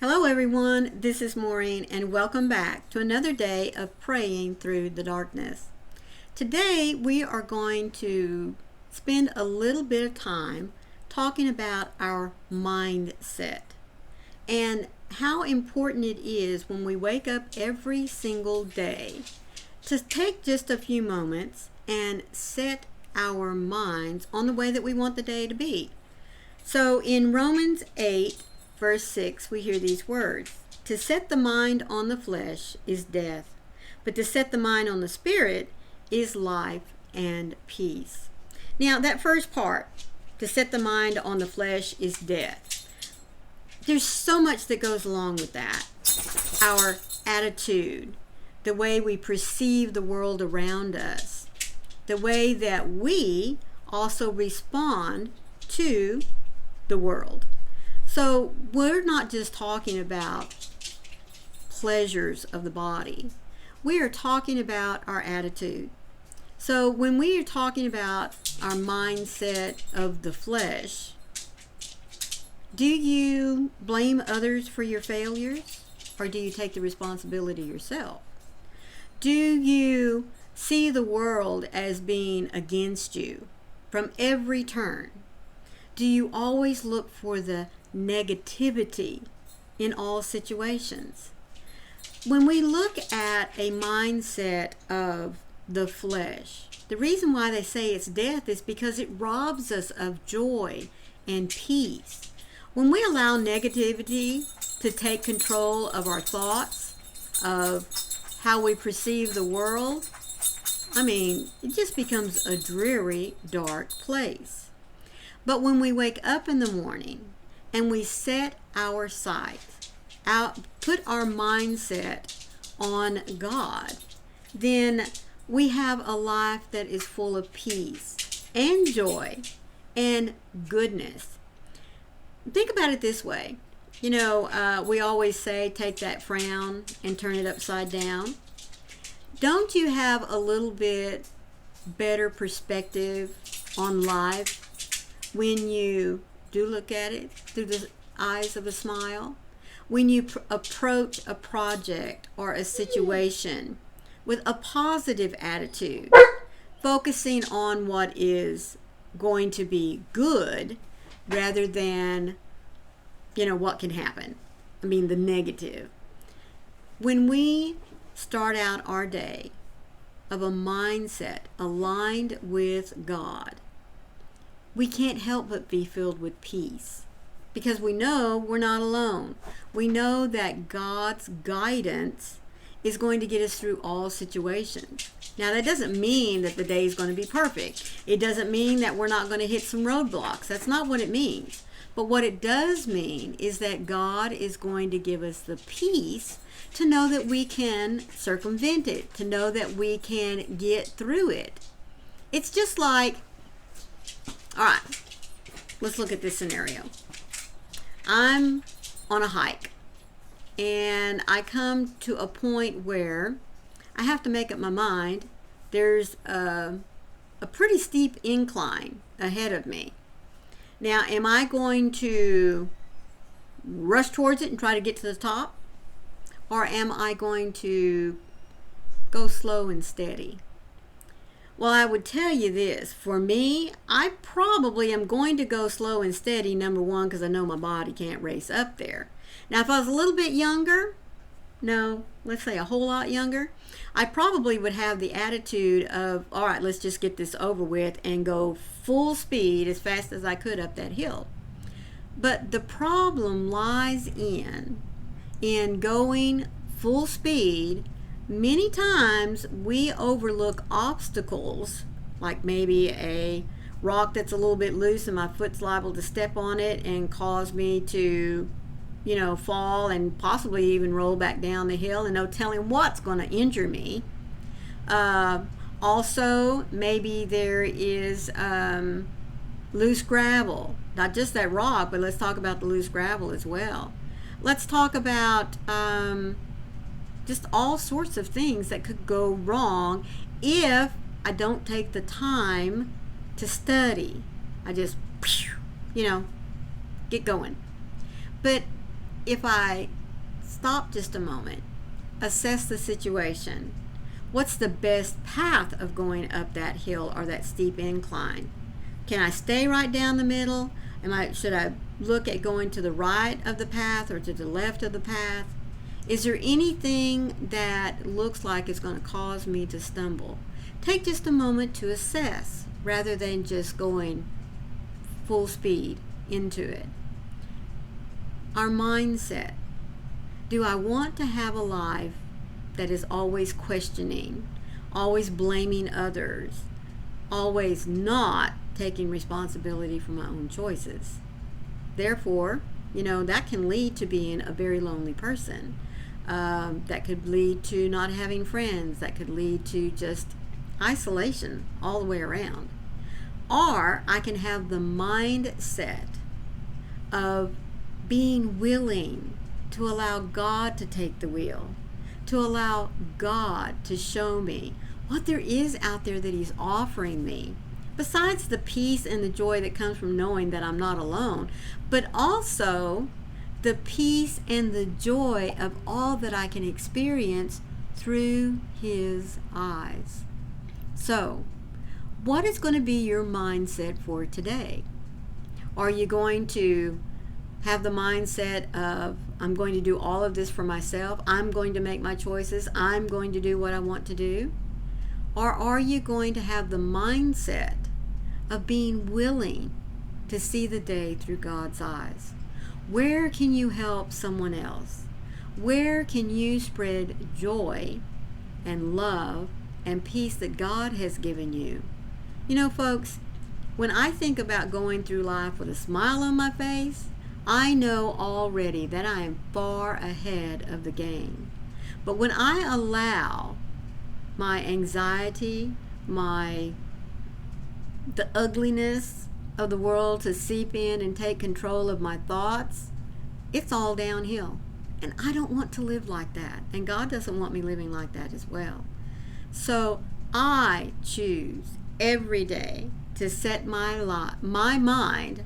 Hello everyone, this is Maureen and welcome back to another day of praying through the darkness. Today we are going to spend a little bit of time talking about our mindset and how important it is when we wake up every single day to take just a few moments and set our minds on the way that we want the day to be. So in Romans 8 Verse 6, we hear these words, "To set the mind on the flesh is death, but to set the mind on the spirit is life and peace." Now, that first part, to set the mind on the flesh is death. There's so much that goes along with that. Our attitude, the way we perceive the world around us, the way that we also respond to the world. So we're not just talking about pleasures of the body. We are talking about our attitude. So when we are talking about our mindset of the flesh, do you blame others for your failures, or do you take the responsibility yourself? Do you see the world as being against you from every turn? Do you always look for the negativity in all situations? When we look at a mindset of the flesh, the reason why they say it's death is because it robs us of joy and peace. When we allow negativity to take control of our thoughts, of how we perceive the world, it just becomes a dreary, dark place. But when we wake up in the morning and we set our sights out, put our mindset on God, then we have a life that is full of peace and joy and goodness. Think about it this way. We always say, take that frown and turn it upside down. Don't you have a little bit better perspective on life when you do look at it through the eyes of a smile? When you approach a project or a situation with a positive attitude, focusing on what is going to be good rather than, what can happen. The negative. When we start out our day of a mindset aligned with God, we can't help but be filled with peace because we know we're not alone. We know that God's guidance is going to get us through all situations. Now, that doesn't mean that the day is going to be perfect. It doesn't mean that we're not going to hit some roadblocks. That's not what it means. But what it does mean is that God is going to give us the peace to know that we can circumvent it, to know that we can get through it. It's just like, all right, let's look at this scenario. I'm on a hike and I come to a point where I have to make up my mind. There's a pretty steep incline ahead of me. Now, am I going to rush towards it and try to get to the top? Or am I going to go slow and steady? Well, I would tell you this. For me, I probably am going to go slow and steady, number one, because I know my body can't race up there. Now, if I was a little bit younger, let's say a whole lot younger, I probably would have the attitude of, all right, let's just get this over with and go full speed as fast as I could up that hill. But the problem lies in going full speed. Many times we overlook obstacles, like maybe a rock that's a little bit loose and my foot's liable to step on it and cause me to, fall and possibly even roll back down the hill, and no telling what's going to injure me. Also, maybe there is loose gravel. Not just that rock, but let's talk about the loose gravel as well. Let's talk about just all sorts of things that could go wrong if I don't take the time to study. I just, get going. But if I stop just a moment, assess the situation, what's the best path of going up that hill or that steep incline? Can I stay right down the middle? Should I look at going to the right of the path or to the left of the path? Is there anything that looks like it's going to cause me to stumble? Take just a moment to assess rather than just going full speed into it. Our mindset. Do I want to have a life that is always questioning, always blaming others, always not taking responsibility for my own choices? Therefore, that can lead to being a very lonely person. That could lead to not having friends. That could lead to just isolation all the way around. Or I can have the mindset of being willing to allow God to take the wheel, to allow God to show me what there is out there that He's offering me, besides the peace and the joy that comes from knowing that I'm not alone, but also the peace and the joy of all that I can experience through His eyes. So, what is going to be your mindset for today? Are you going to have the mindset of, I'm going to do all of this for myself, I'm going to make my choices, I'm going to do what I want to do? Or are you going to have the mindset of being willing to see the day through God's eyes? Where can you help someone else? Where can you spread joy and love and peace that God has given you? Folks, when I think about going through life with a smile on my face, I know already that I am far ahead of the game. But when I allow my anxiety, the ugliness of the world to seep in and take control of my thoughts, it's all downhill. And I don't want to live like that. And God doesn't want me living like that as well. So I choose every day to set my mind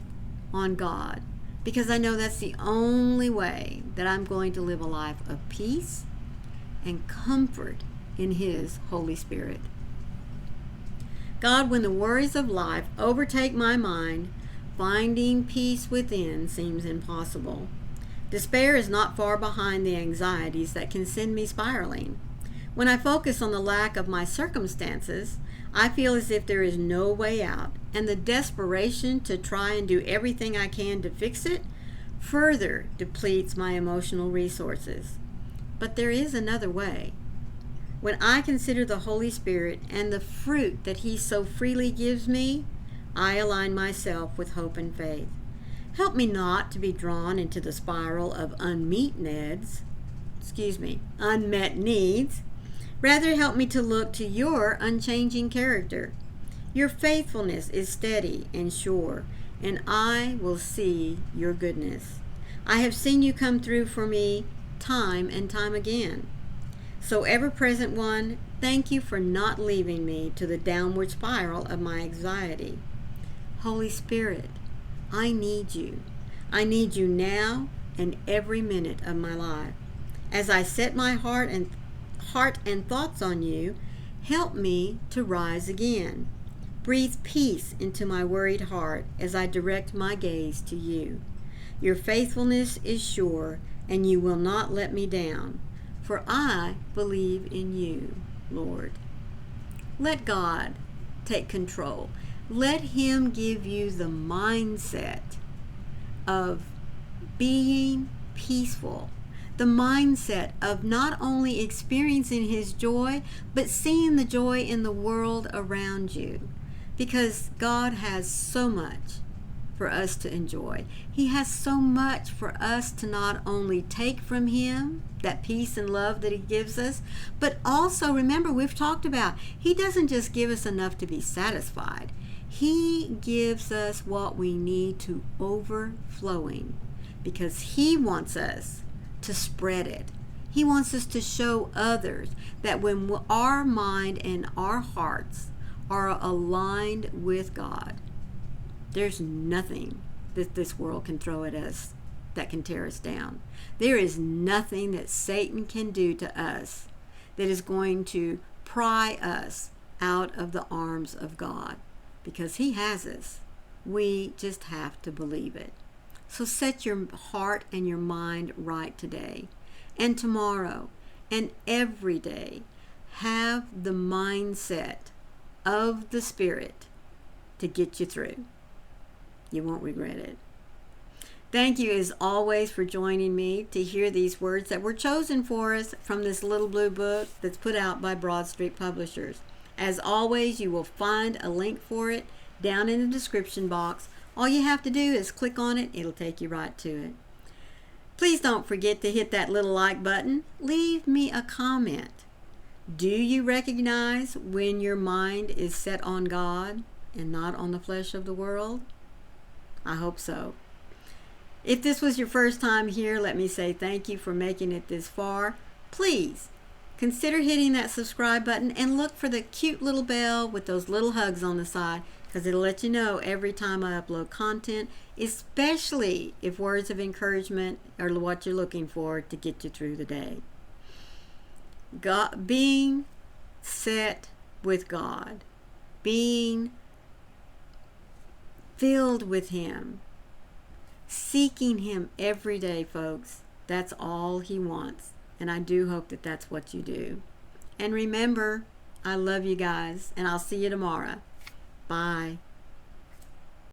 on God, because I know that's the only way that I'm going to live a life of peace and comfort in His Holy Spirit. God, when the worries of life overtake my mind, finding peace within seems impossible. Despair is not far behind the anxieties that can send me spiraling. When I focus on the lack of my circumstances, I feel as if there is no way out, and the desperation to try and do everything I can to fix it further depletes my emotional resources. But there is another way. When I consider the Holy Spirit and the fruit that He so freely gives me, I align myself with hope and faith. Help me not to be drawn into the spiral of unmet needs. Rather, help me to look to Your unchanging character. Your faithfulness is steady and sure, and I will see Your goodness. I have seen You come through for me time and time again. So, ever-present One, thank You for not leaving me to the downward spiral of my anxiety. Holy Spirit, I need You. I need You now and every minute of my life. As I set my heart and thoughts on You, help me to rise again. Breathe peace into my worried heart as I direct my gaze to You. Your faithfulness is sure, and You will not let me down, for I believe in You, Lord. Let God take control. Let Him give you the mindset of being peaceful, the mindset of not only experiencing His joy, but seeing the joy in the world around you. Because God has so much for us to enjoy. He has so much for us to not only take from Him, that peace and love that He gives us, but also, remember, we've talked about, He doesn't just give us enough to be satisfied. He gives us what we need to overflowing, because He wants us to spread it. He wants us to show others that when our mind and our hearts are aligned with God, there's nothing that this world can throw at us that can tear us down. There is nothing that Satan can do to us that is going to pry us out of the arms of God, because he has us. We just have to believe it. So set your heart and your mind right today and tomorrow and every day. Have the mindset of the Spirit to get you through. You won't regret it. Thank you as always for joining me to hear these words that were chosen for us from this little blue book that's put out by Broad Street Publishers. As always, you will find a link for it down in the description box. All you have to do is click on it. It'll take you right to it. Please don't forget to hit that little like button. Leave me a comment. Do you recognize when your mind is set on God and not on the flesh of the world? I hope so. If this was your first time here, let me say thank you for making it this far. Please consider hitting that subscribe button and look for the cute little bell with those little hugs on the side, because it'll let you know every time I upload content, especially if words of encouragement are what you're looking for to get you through the day. God, being set with God, being filled with him, seeking him every day, folks. That's all he wants. And I do hope that that's what you do. And remember, I love you guys, and I'll see you tomorrow. Bye.